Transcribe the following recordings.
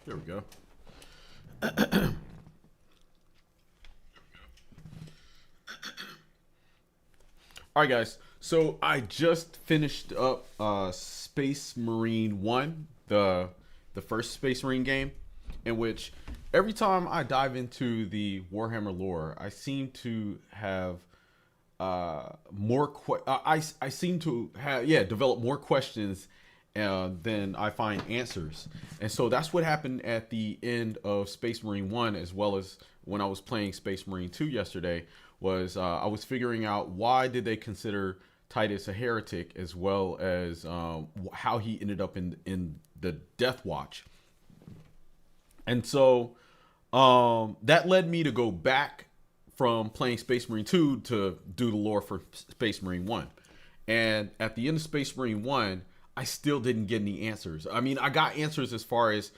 There we go. All right, guys. So I just finished up Space Marine 1, the first Space Marine game, in which every time I dive into the Warhammer lore, I seem to have I seem to have develop more questions than I find answers. And so that's what happened at the end of Space Marine 1, as well as when I was playing Space Marine 2 yesterday, was I was figuring out why did they consider Titus a heretic, as well as how he ended up in the DeathWatch. And so that led me to go back from playing Space Marine 2 to do the lore for Space Marine 1. And at the end of Space Marine 1, I still didn't get any answers. I mean, I got answers as far as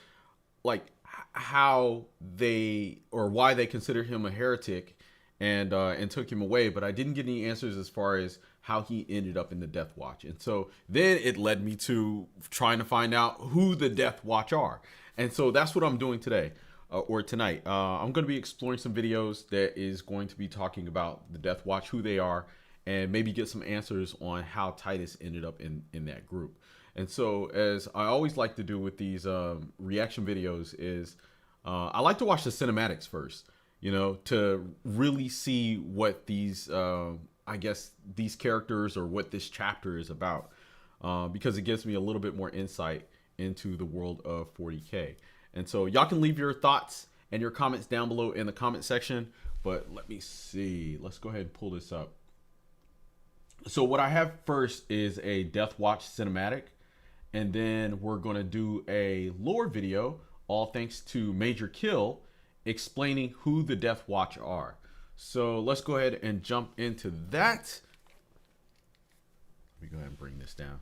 like how they or why they considered him a heretic and took him away, but I didn't get any answers as far as how he ended up in the DeathWatch. And so then it led me to trying to find out who the DeathWatch are. And so that's what I'm doing today. Or tonight. I'm going to be exploring some videos that is going to be talking about the DeathWatch, who they are, and maybe get some answers on how Titus ended up in that group. And so, as I always like to do with these reaction videos, is I like to watch the cinematics first, you know, to really see what these, I guess, these characters or what this chapter is about, because it gives me a little bit more insight into the world of 40K. And so y'all can leave your thoughts and your comments down below in the comment section. But let me see. Let's go ahead and pull this up. So what I have first is a DeathWatch cinematic. And then we're going to do a lore video, all thanks to Major Kill, explaining who the DeathWatch are. So let's go ahead and jump into that. Let me go ahead and bring this down.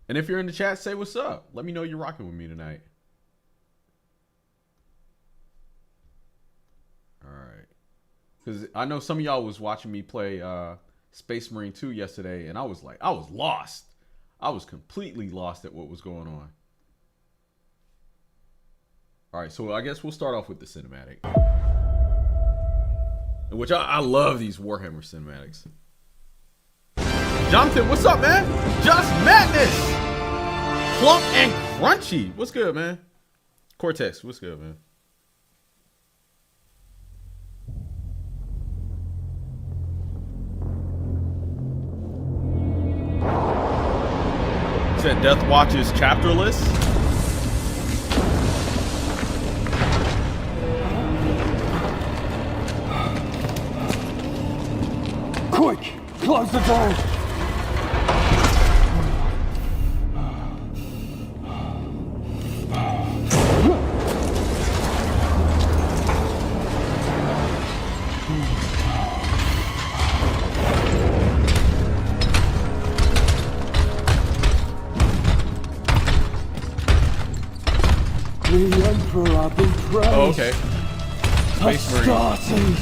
And if you're in the chat, say what's up. Let me know you're rocking with me tonight. All right, because I know some of y'all was watching me play Space Marine 2 yesterday, and I was lost. I was completely lost at what was going on. All right, so I guess we'll start off with the cinematic, which I love these Warhammer cinematics. Jonathan, what's up, man? Just Madness, Plump and Crunchy. What's good, man? Cortex, what's good, man? Said DeathWatch is chapterless. Quick, close the door. The Emperor be praised. Oh, okay. Space Marine. Astartes.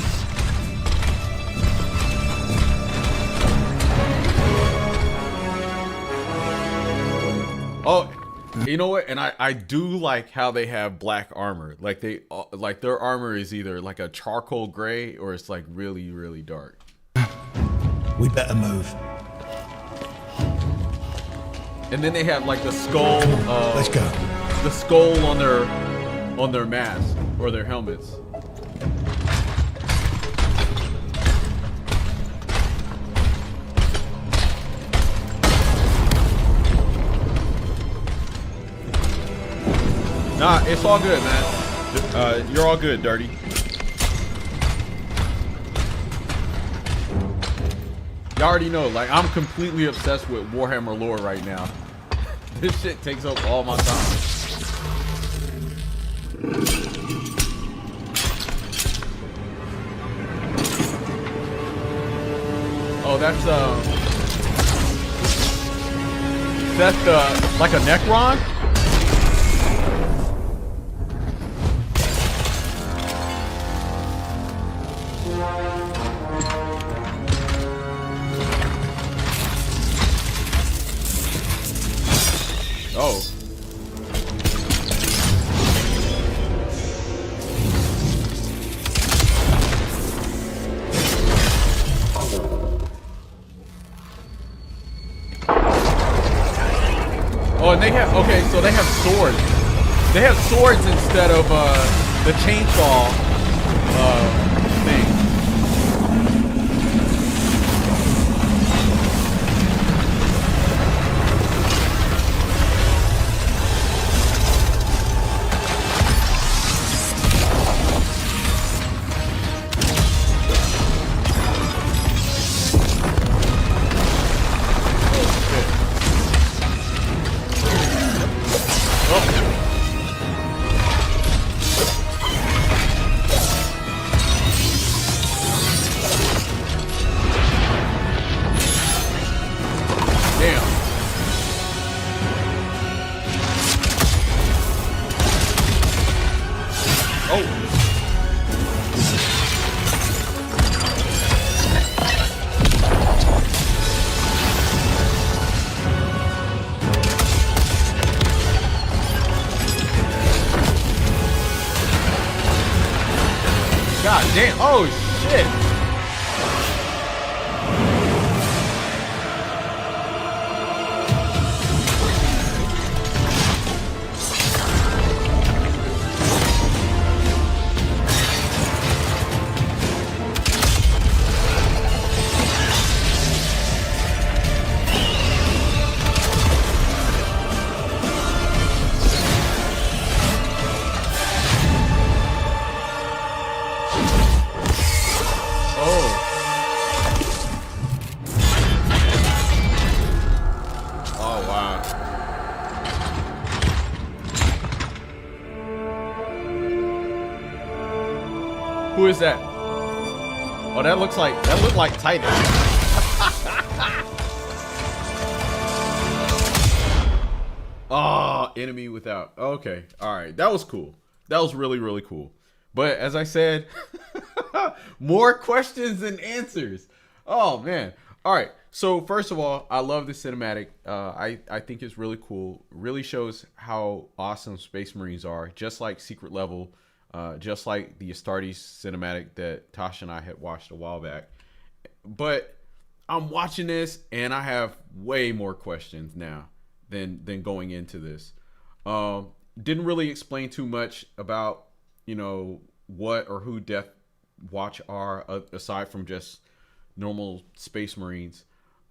Oh, you know what? And I do like how they have black armor. Like they like their armor is either like a charcoal gray or it's like really, really dark. We better move. And then they have like the skull. Let's go. The skull on their mask or their helmets. Nah, it's all good, man. You're all good, Dirty. Y'all already know, like, I'm completely obsessed with Warhammer lore right now. This shit takes up all my time. Oh, that's like a Necron? Oh. Oh, and they have, okay, so they have swords. They have swords instead of the chainsaw thing. God damn. Oh, shit. Who is that? Oh, that looked like Titan. Oh, enemy without. Okay, all right, that was cool. That was really, really cool. But as I said, more questions than answers. Oh man. All right. So first of all, I love the cinematic. I think it's really cool. Really shows how awesome Space Marines are. Just like Secret Level. Just like the Astartes cinematic that Tasha and I had watched a while back. But I'm watching this and I have way more questions now than going into this. Didn't really explain too much about, you know, what or who DeathWatch are, aside from just normal Space Marines.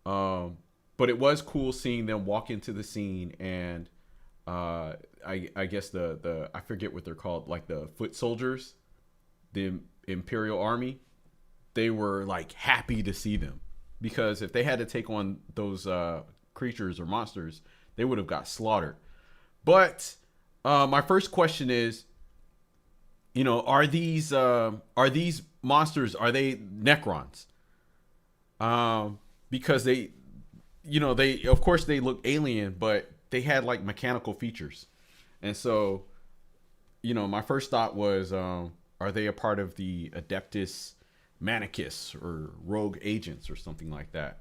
But it was cool seeing them walk into the scene and I guess the I forget what they're called, like the foot soldiers, the Imperial Army. They were like happy to see them, because if they had to take on those creatures or monsters, they would have got slaughtered. But my first question is, you know, are these monsters, are they Necrons? Because they, you know, they, of course they look alien, but they had like mechanical features. And so, you know, my first thought was, are they a part of the Adeptus Manicus or rogue agents or something like that?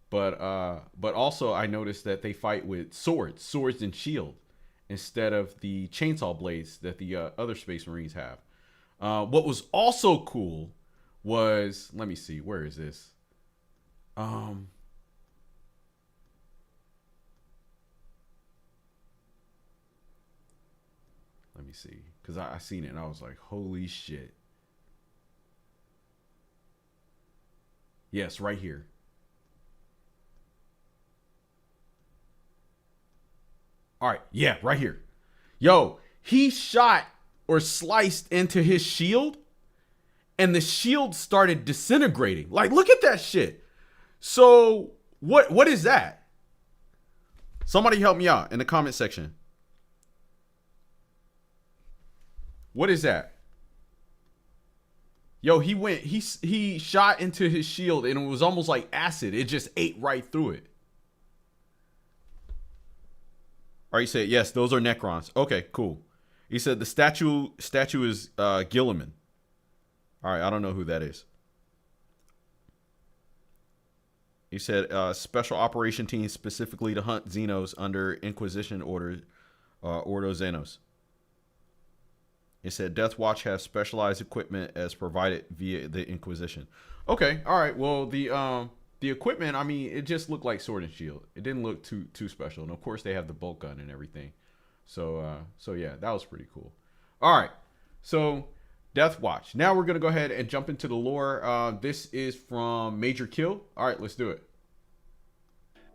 But also I noticed that they fight with swords and shield instead of the chainsaw blades that the other Space Marines have. What was also cool was, let me see, where is this? Let me see, because I seen it and I was like, holy shit. Yes, right here. All right, yeah, right here. Yo, he shot or sliced into his shield and the shield started disintegrating. Like, look at that shit. So what is that? Somebody help me out in the comment section. What is that? Yo, he shot into his shield and it was almost like acid. It just ate right through it. All right, you said yes, those are Necrons. Okay, cool. He said the statue is Gilliman. All right, I don't know who that is. He said special operation team specifically to hunt Xenos under Inquisition order, Ordo Xenos. It said DeathWatch has specialized equipment as provided via the Inquisition. Okay, all right. Well, the equipment, I mean, it just looked like Sword and Shield. It didn't look too special, and of course they have the bolt gun and everything. So yeah, that was pretty cool. All right, so DeathWatch. Now we're gonna go ahead and jump into the lore. This is from Major Kill. All right, let's do it.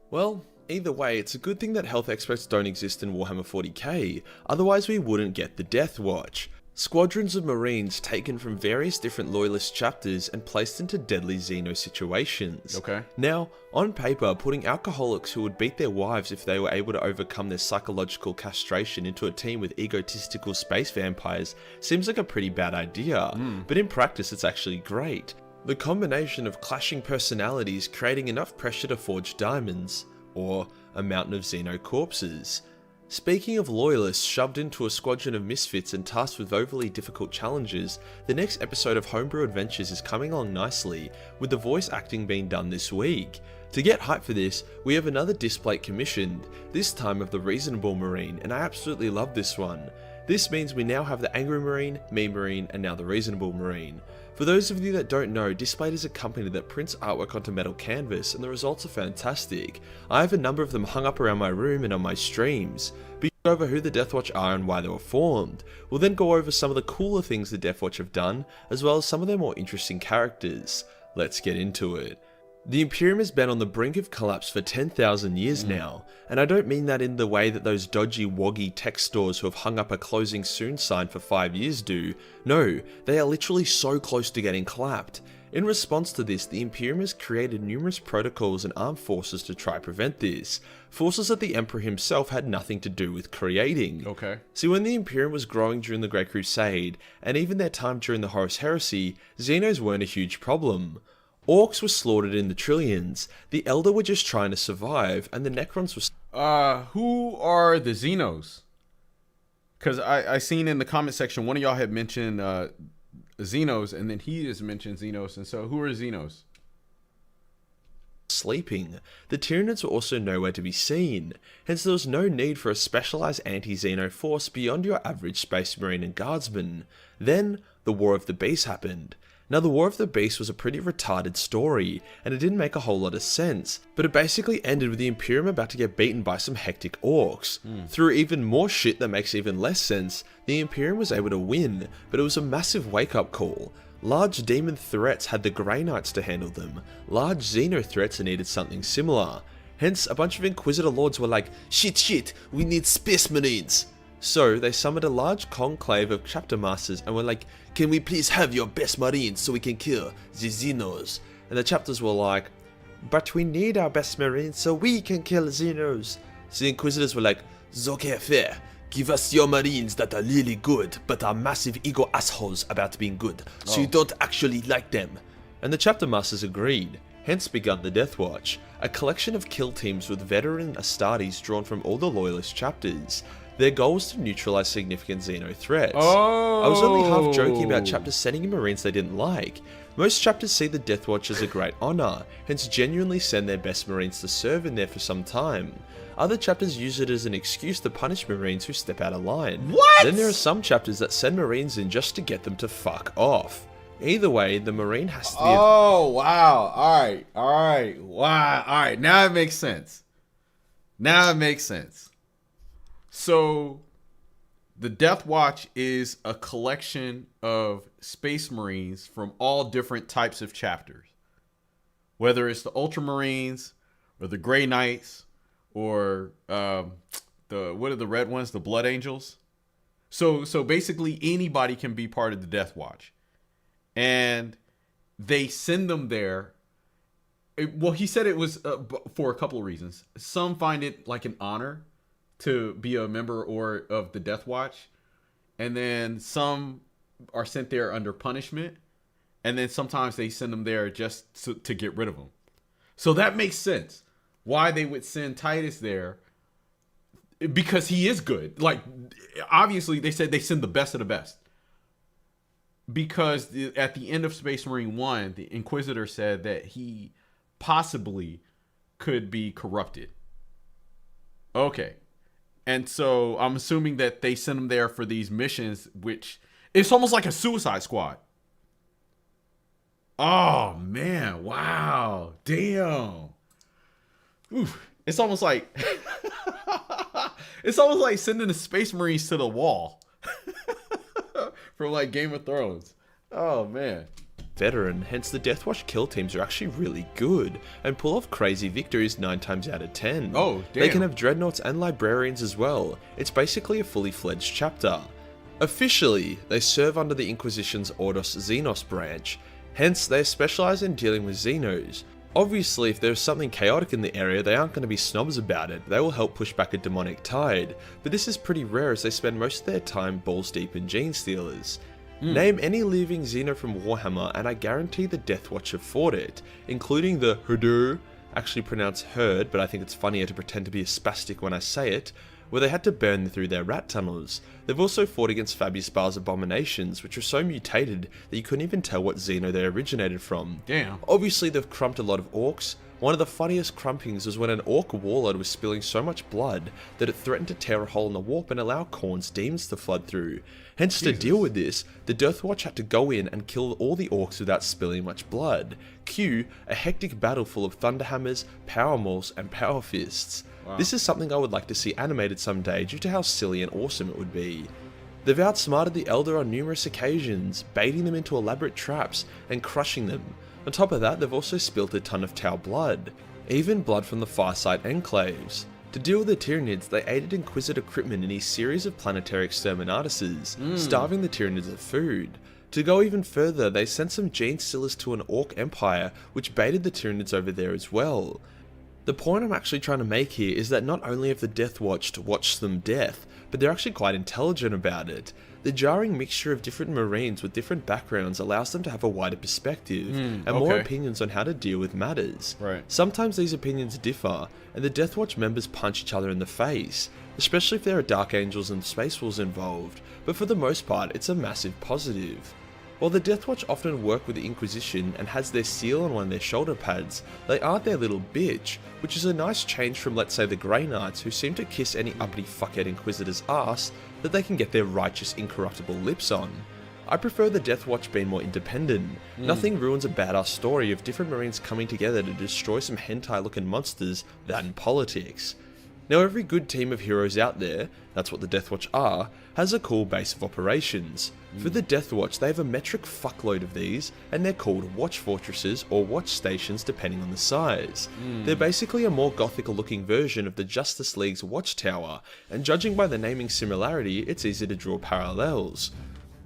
Well, either way, it's a good thing that health experts don't exist in Warhammer 40k, otherwise we wouldn't get the DeathWatch. Squadrons of Marines taken from various different Loyalist chapters and placed into deadly Xeno situations. Okay. Now, on paper, putting alcoholics who would beat their wives if they were able to overcome their psychological castration into a team with egotistical space vampires seems like a pretty bad idea, but in practice it's actually great. The combination of clashing personalities creating enough pressure to forge diamonds, or a mountain of Xeno corpses. Speaking of loyalists shoved into a squadron of misfits and tasked with overly difficult challenges, the next episode of Homebrew Adventures is coming along nicely, with the voice acting being done this week. To get hype for this, we have another displate commissioned, this time of the Reasonable Marine, and I absolutely love this one. This means we now have the Angry Marine, Mean Marine, and now the Reasonable Marine. For those of you that don't know, Displate is a company that prints artwork onto metal canvas, and the results are fantastic. I have a number of them hung up around my room and on my streams. We go over who the DeathWatch are and why they were formed. We'll then go over some of the cooler things the DeathWatch have done, as well as some of their more interesting characters. Let's get into it. The Imperium has been on the brink of collapse for 10,000 years now, and I don't mean that in the way that those dodgy woggy tech stores who have hung up a closing soon sign for 5 years do. No, they are literally so close to getting clapped. In response to this, the Imperium has created numerous protocols and armed forces to try prevent this. Forces that the Emperor himself had nothing to do with creating. Okay. See, when the Imperium was growing during the Great Crusade, and even their time during the Horus Heresy, Xenos weren't a huge problem. Orcs were slaughtered in the trillions, the Elder were just trying to survive, and the Necrons were... Who are the Xenos? Because I seen in the comment section, one of y'all had mentioned Xenos, and then he has mentioned Xenos, and so who are Xenos? sleeping. The Tyranids were also nowhere to be seen, hence there was no need for a specialised anti-Xeno force beyond your average Space Marine and Guardsman. Then, the War of the Beast happened. Now, the War of the Beast was a pretty retarded story, and it didn't make a whole lot of sense, but it basically ended with the Imperium about to get beaten by some hectic orcs. Through even more shit that makes even less sense, the Imperium was able to win, but it was a massive wake-up call. Large demon threats had the Grey Knights to handle them, large Xeno threats needed something similar. Hence, a bunch of Inquisitor Lords were like, shit, we need Space Marines! So, they summoned a large conclave of chapter masters and were like, can we please have your best marines so we can kill the Xenos? And the chapters were like, but we need our best marines so we can kill Xenos. So the Inquisitors were like, okay, fair. Give us your marines that are really good, but are massive ego assholes about being good, so you don't actually like them. And the chapter masters agreed. Hence begun the DeathWatch, a collection of kill teams with veteran Astartes drawn from all the Loyalist chapters. Their goal was to neutralize significant Xeno threats. I was only half joking about chapters sending in marines they didn't like. Most chapters see the DeathWatch as a great honor, hence genuinely send their best marines to serve in there for some time. Other chapters use it as an excuse to punish marines who step out of line. What? Then there are some chapters that send marines in just to get them to fuck off. Either way, the marine has to be Oh, wow. Alright. Wow. Alright, now it makes sense. So, the DeathWatch is a collection of Space Marines from all different types of chapters. Whether it's the Ultramarines, or the Grey Knights, or what are the red ones? The Blood Angels. So basically anybody can be part of the DeathWatch. And they send them there Well, he said it was for a couple of reasons. Some find it like an honor to be a member or of the DeathWatch, and then some are sent there under punishment, and then sometimes they send them there just to get rid of them. So that makes sense why they would send Titus there, because he is good. Like, obviously, they said they send the best of the best. Because at the end of Space Marine 1, the Inquisitor said that he possibly could be corrupted. Okay. And so I'm assuming that they send him there for these missions, which it's almost like a Suicide Squad. Oh, man. Wow. Damn. Oof. It's almost like it's almost like sending the Space Marines to the wall. From like Game of Thrones. Oh, man. Veteran, hence the DeathWatch kill teams are actually really good and pull off crazy victories 9 times out of 10. Oh, damn. They can have dreadnoughts and librarians as well. It's basically a fully fledged chapter. Officially, they serve under the Inquisition's Ordos Xenos branch, hence they specialise in dealing with Xenos. Obviously, if there's something chaotic in the area, they aren't going to be snobs about it. They will help push back a demonic tide, but this is pretty rare as they spend most of their time balls deep in gene stealers. Name any living Xeno from Warhammer and I guarantee the DeathWatch have fought it, including the Herder, actually pronounced herd, but I think it's funnier to pretend to be a spastic when I say it, where they had to burn through their rat tunnels. They've also fought against Fabius Bar's abominations, which were so mutated that you couldn't even tell what Xeno they originated from. Damn. Obviously they've crumped a lot of orcs. One of the funniest crumpings was when an orc warlord was spilling so much blood that it threatened to tear a hole in the warp and allow Khorne's demons to flood through. Hence, to deal with this, the DeathWatch had to go in and kill all the orcs without spilling much blood. Cue a hectic battle full of thunderhammers, power mauls, and power fists. Wow. This is something I would like to see animated someday due to how silly and awesome it would be. They've outsmarted the Elder on numerous occasions, baiting them into elaborate traps and crushing them. On top of that, they've also spilt a ton of Tau blood, even blood from the Fireside enclaves. To deal with the Tyranids, they aided Inquisitor Cryptman in his series of planetary exterminatuses, starving the Tyranids of food. To go even further, they sent some gene stealers to an Orc empire, which baited the Tyranids over there as well. The point I'm actually trying to make here is that not only have the DeathWatch watched them death, but they're actually quite intelligent about it. The jarring mixture of different Marines with different backgrounds allows them to have a wider perspective and more opinions on how to deal with matters. Right. Sometimes these opinions differ, and the DeathWatch members punch each other in the face, especially if there are Dark Angels and Space Wolves involved, but for the most part it's a massive positive. While the DeathWatch often work with the Inquisition and has their seal on one of their shoulder pads, they aren't their little bitch, which is a nice change from, let's say, the Grey Knights, who seem to kiss any uppity fuckhead Inquisitor's ass that they can get their righteous, incorruptible lips on. I prefer the DeathWatch being more independent. Nothing ruins a badass story of different Marines coming together to destroy some hentai-looking monsters than politics. Now, every good team of heroes out there, that's what the DeathWatch are, has a cool base of operations. For the DeathWatch, they have a metric fuckload of these, and they're called Watch Fortresses or Watch Stations depending on the size. They're basically a more gothical looking version of the Justice League's Watchtower, and judging by the naming similarity, it's easy to draw parallels.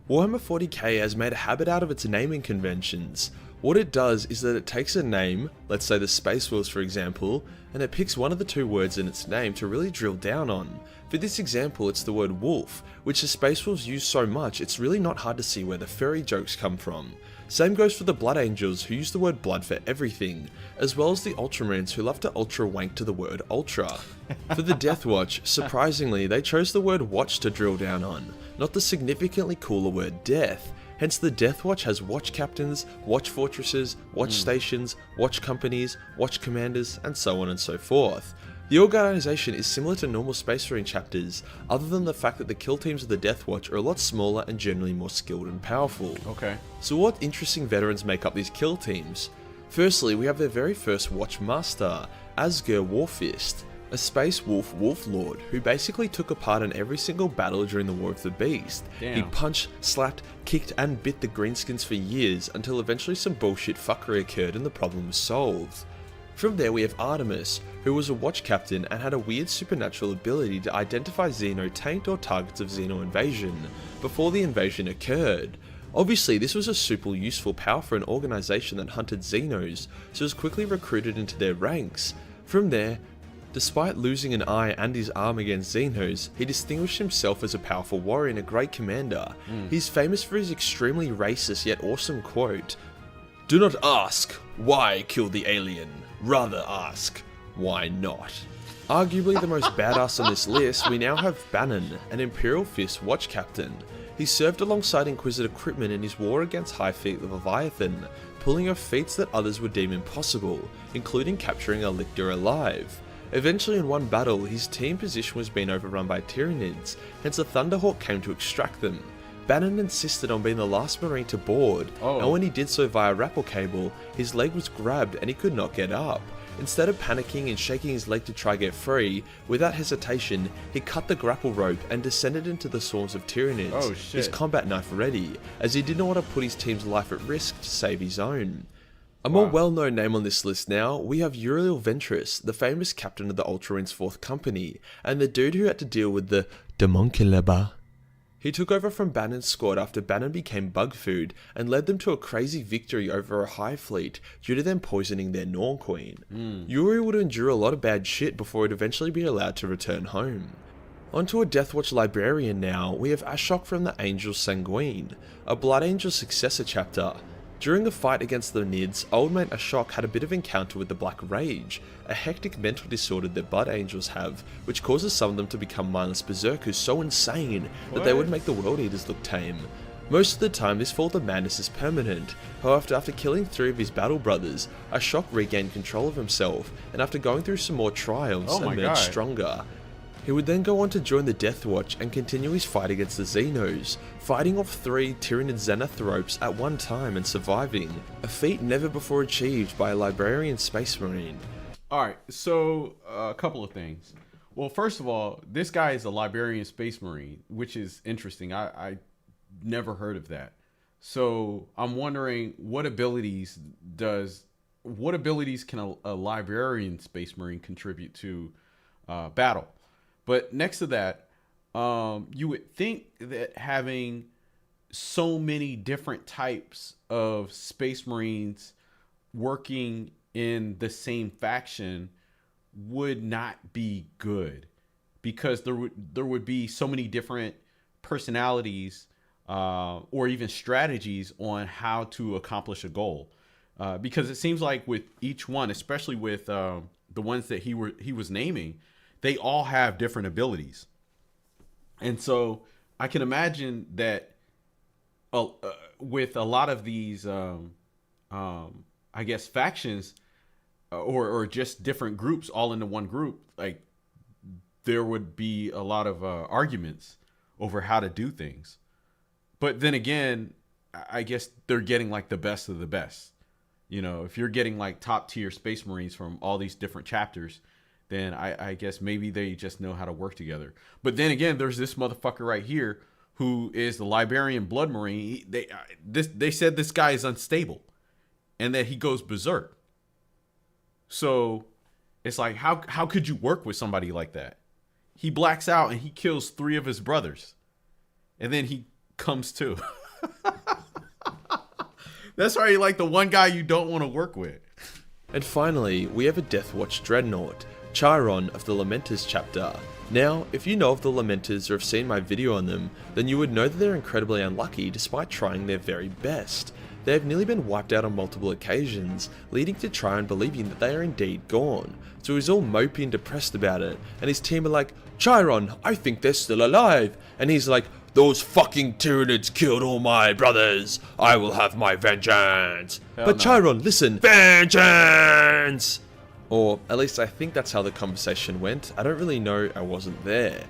Warhammer 40k has made a habit out of its naming conventions. What it does is that it takes a name, let's say the Space Wolves for example, and it picks one of the two words in its name to really drill down on. For this example, it's the word wolf, which the Space Wolves use so much it's really not hard to see where the furry jokes come from. Same goes for the Blood Angels, who use the word blood for everything, as well as the Ultramarines, who love to ultra wank to the word ultra. For the DeathWatch, surprisingly, they chose the word watch to drill down on, not the significantly cooler word death. Hence the DeathWatch has watch captains, watch fortresses, watch stations, watch companies, watch commanders, and so on and so forth. The organisation is similar to normal Space Marine chapters, other than the fact that the kill teams of the DeathWatch are a lot smaller and generally more skilled and powerful. Okay. So what interesting veterans make up these kill teams? Firstly, we have their very first Watch Master, Asger Warfist, a Space Wolf Wolflord who basically took a part in every single battle during the War of the Beast. Damn. He punched, slapped, kicked and bit the Greenskins for years until eventually some bullshit fuckery occurred and the problem was solved. From there we have Artemis, who was a watch captain and had a weird supernatural ability to identify Xeno taint or targets of Xeno invasion before the invasion occurred. Obviously, this was a super useful power for an organization that hunted Xenos, so was quickly recruited into their ranks. From there, despite losing an eye and his arm against Xenos, he distinguished himself as a powerful warrior and a great commander. He's famous for his extremely racist yet awesome quote, "Do not ask, why kill the alien? Rather ask, why not?" Arguably the most badass on this list, we now have Bannon, an Imperial Fist watch captain. He served alongside Inquisitor Cryptman in his war against High Fleet Leviathan, pulling off feats that others would deem impossible, including capturing a lictor alive. Eventually in one battle, his team position was being overrun by Tyranids, hence a Thunderhawk came to extract them. Bannon insisted on being the last Marine to board, and when he did so via rappel cable, his leg was grabbed and he could not get up. Instead of panicking and shaking his leg to try get free, without hesitation, he cut the grapple rope and descended into the swarms of Tyranids, his combat knife ready, as he didn't want to put his team's life at risk to save his own. A more well-known name on this list now, we have Uriel Ventress, the famous captain of the Ultramarines 4th Company, and the dude who had to deal with the Demonculaba. He took over from Bannon's squad after Bannon became bug food and led them to a crazy victory over a High Fleet due to them poisoning their Norn Queen. Yuri would endure a lot of bad shit before he'd eventually be allowed to return home. Onto a DeathWatch librarian now, we have Ashok from the Angel Sanguine, a Blood Angel successor chapter. During a fight against the Nids, old mate Ashok had a bit of encounter with the Black Rage, a hectic mental disorder that Blood Angels have, which causes some of them to become mindless berserkers so insane that they would make the World Eaters look tame. Most of the time this fall of madness is permanent, however after killing 3 of his battle brothers, Ashok regained control of himself, and after going through some more trials, emerged stronger. He would then go on to join the DeathWatch and continue his fight against the Xenos, fighting off 3 Tyranid Xanathropes at one time and surviving, a feat never before achieved by a Librarian Space Marine. Alright, so a couple of things. Well, first of all, this guy is a Librarian Space Marine, which is interesting. I never heard of that. So I'm wondering what abilities can a Librarian Space Marine contribute to battle? But next to that, you would think that having so many different types of Space Marines working in the same faction would not be good, because there would be so many different personalities or even strategies on how to accomplish a goal. Because it seems like with each one, especially with the ones that he was naming, they all have different abilities. And so I can imagine that with a lot of these, I guess, factions or just different groups all into one group, like there would be a lot of arguments over how to do things. But then again, I guess they're getting like the best of the best. You know, if you're getting like top tier Space Marines from all these different chapters, then I guess maybe they just know how to work together. But then again, there's this motherfucker right here who is the Librarian Blood Marine. They said this guy is unstable and that he goes berserk. So it's like, how could you work with somebody like that? He blacks out and he kills 3 of his brothers. And then he comes to. That's right, like the one guy you don't want to work with. And finally, we have a DeathWatch Dreadnought, Chiron of the Lamenters chapter. Now, if you know of the Lamenters or have seen my video on them, then you would know that they're incredibly unlucky despite trying their very best. They have nearly been wiped out on multiple occasions, leading to Chiron believing that they are indeed gone. So he's all mopey and depressed about it, and his team are like, "Chiron, I think they're still alive." And he's like, "Those fucking Tyranids killed all my brothers. I will have my vengeance." But no. Chiron, listen, vengeance! Or at least I think that's how the conversation went. I don't really know, I wasn't there.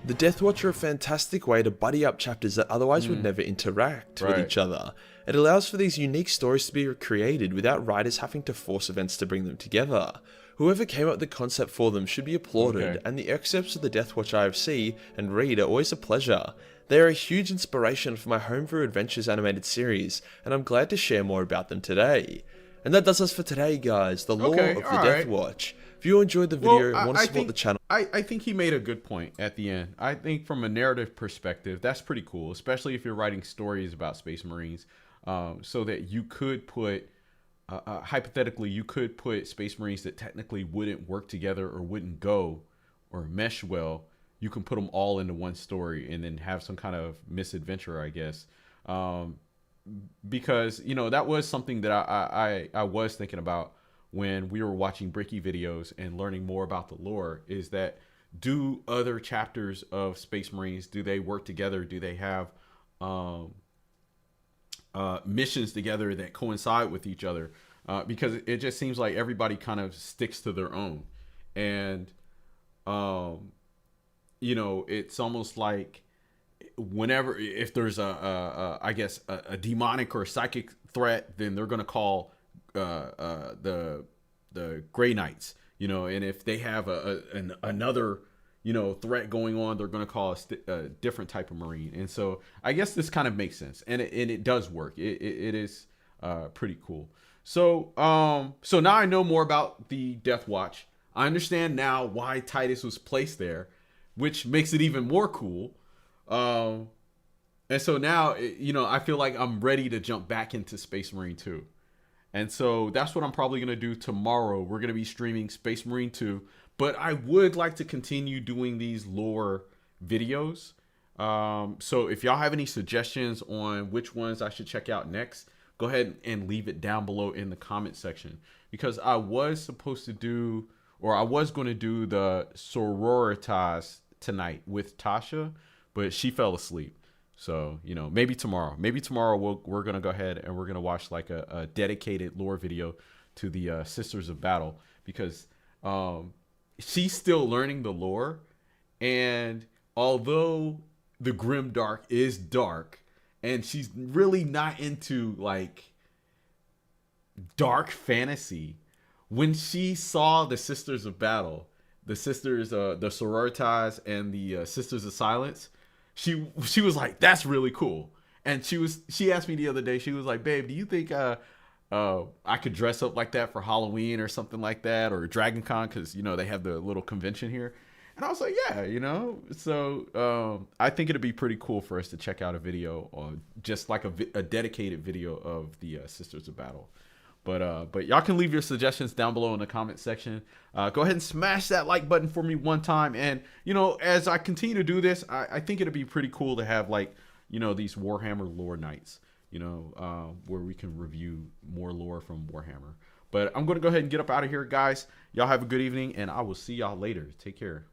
The DeathWatch are a fantastic way to buddy up chapters that otherwise would never interact with each other. It allows for these unique stories to be created without writers having to force events to bring them together. Whoever came up with the concept for them should be applauded, and the excerpts of the DeathWatch IFC and read are always a pleasure. They are a huge inspiration for my Homebrew Adventures animated series, and I'm glad to share more about them today. And that does us for today, guys, the lore of the DeathWatch. If you enjoyed the video and want to support think the channel, I think he made a good point at the end. I think from a narrative perspective, that's pretty cool, especially if you're writing stories about Space Marines, so that you could put, hypothetically, you could put Space Marines that technically wouldn't work together or wouldn't go or mesh well. You can put them all into one story and then have some kind of misadventure, I guess. Because, you know, that was something that I was thinking about when we were watching Bricky videos and learning more about the lore, is that do other chapters of Space Marines, do they work together? Do they have missions together that coincide with each other? Because it just seems like everybody kind of sticks to their own. And, you know, it's almost like whenever, if there's I guess a demonic or psychic threat, then they're going to call the Grey Knights, you know, and if they have another, you know, threat going on, they're going to call a different type of Marine. And so I guess this kind of makes sense, and it does work. It is pretty cool. So so now I know more about the DeathWatch. I understand now why Titus was placed there, which makes it even more cool. And so now, you know, I feel like I'm ready to jump back into Space Marine 2. And so that's what I'm probably going to do tomorrow. We're going to be streaming Space Marine 2, but I would like to continue doing these lore videos. So if y'all have any suggestions on which ones I should check out next, go ahead and leave it down below in the comment section, because I was supposed to do, or I was going to do the Sororitas tonight with Tasha, but she fell asleep. So, you know, maybe tomorrow we're going to go ahead and we're going to watch like a dedicated lore video to the Sisters of Battle, because she's still learning the lore. And although the Grim Dark is dark and she's really not into like dark fantasy, when she saw the Sisters of Battle, the sisters, the Sororitas and the Sisters of Silence, she was like, that's really cool. And she asked me the other day, she was like, babe, do you think I could dress up like that for Halloween or something like that, or Dragon Con, because, you know, they have the little convention here. And I was like, yeah, you know. So I think it'd be pretty cool for us to check out a video, or just like a dedicated video of the Sisters of Battle. But y'all can leave your suggestions down below in the comment section. Go ahead and smash that like button for me one time. And, you know, as I continue to do this, I think it'd be pretty cool to have, like, you know, these Warhammer lore nights, you know, where we can review more lore from Warhammer. But I'm going to go ahead and get up out of here, guys. Y'all have a good evening, and I will see y'all later. Take care.